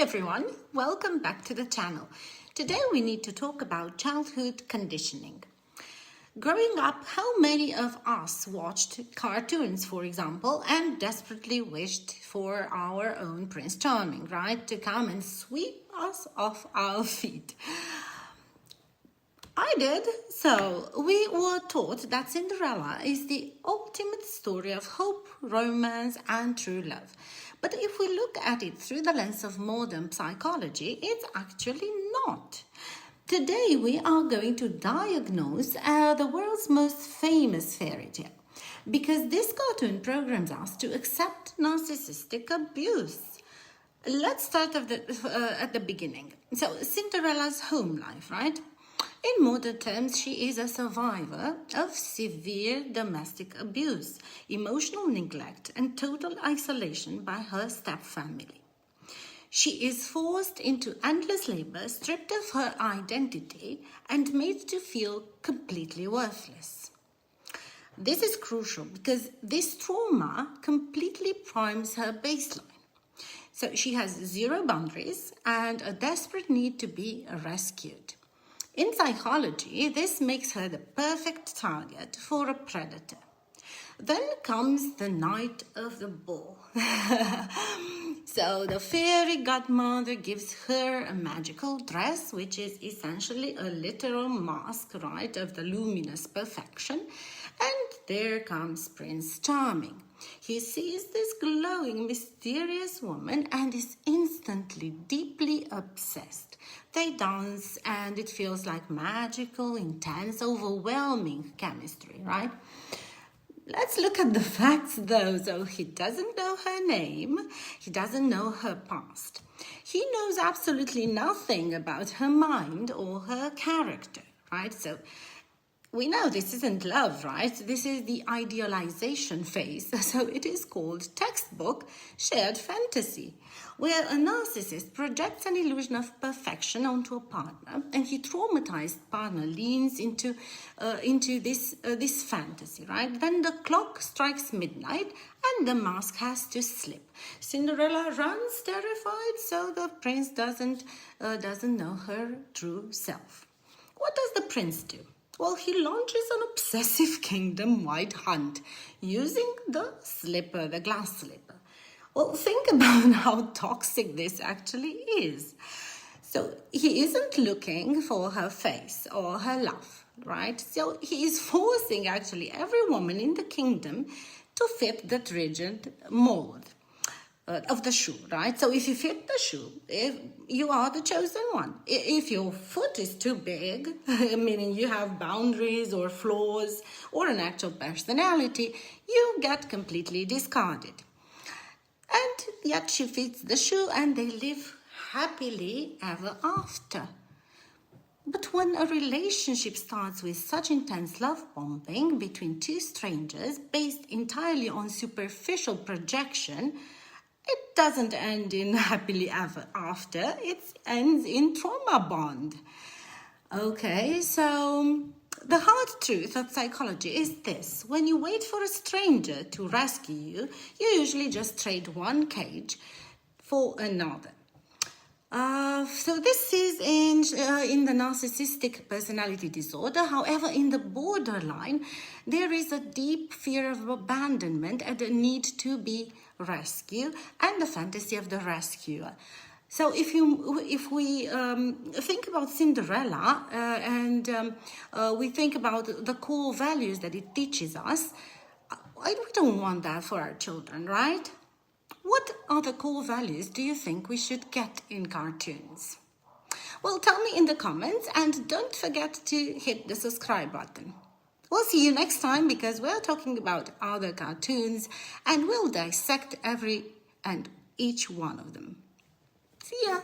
everyone, welcome back to the channel. Today we need to talk about childhood conditioning. Growing up, how many of us watched cartoons, for example, and desperately wished for our own Prince Charming, right, to come and sweep us off our feet? I did. So we were taught that Cinderella is the ultimate story of hope, romance, and true love. But if we look at it through the lens of modern psychology, it's actually not. Today we are going to diagnose the world's most famous fairy tale, because this cartoon programs us to accept narcissistic abuse. Let's start at the beginning. So Cinderella's home life, right? In modern terms, she is a survivor of severe domestic abuse, emotional neglect, and total isolation by her stepfamily. She is forced into endless labor, stripped of her identity, and made to feel completely worthless. This is crucial because this trauma completely primes her baseline. So she has zero boundaries and a desperate need to be rescued. In psychology, this makes her the perfect target for a predator. Then comes the night of the ball. So the fairy godmother gives her a magical dress, which is essentially a literal mask, right, of the luminous perfection. And there comes Prince Charming. He sees this glowing, mysterious woman and is instantly, deeply obsessed. They dance and it feels like magical, intense, overwhelming chemistry, right? Let's look at the facts though. So he doesn't know her name. He doesn't know her past. He knows absolutely nothing about her mind or her character, right? So we know this isn't love, right? This is the idealization phase. So it is called textbook shared fantasy, where a narcissist projects an illusion of perfection onto a partner, and his traumatized partner leans into this fantasy, right? Then the clock strikes midnight and the mask has to slip. Cinderella runs terrified, so the prince doesn't know her true self. What does the prince do? Well, he launches an obsessive kingdom-wide hunt using the slipper, the glass slipper. Well, think about how toxic this actually is. So he isn't looking for her face or her love, right? So he is forcing actually every woman in the kingdom to fit that rigid mold of the shoe, right? So if you fit the shoe, if you are the chosen one. If your foot is too big, meaning you have boundaries or flaws or an actual personality, you get completely discarded. And yet she fits the shoe and they live happily ever after. But when a relationship starts with such intense love bombing between two strangers based entirely on superficial projection, it doesn't end in happily ever after, it ends in trauma bond. Okay, so the hard truth of psychology is this. When you wait for a stranger to rescue you, you usually just trade one cage for another. So this is in the narcissistic personality disorder. However, in the borderline, there is a deep fear of abandonment and a need to be rescued and the fantasy of the rescuer. So if we think about Cinderella and we think about the core values that it teaches us, we don't want that for our children, right? What other core values do you think we should get in cartoons? Well, tell me in the comments and don't forget to hit the subscribe button. We'll see you next time because we're talking about other cartoons and we'll dissect every and each one of them. See ya!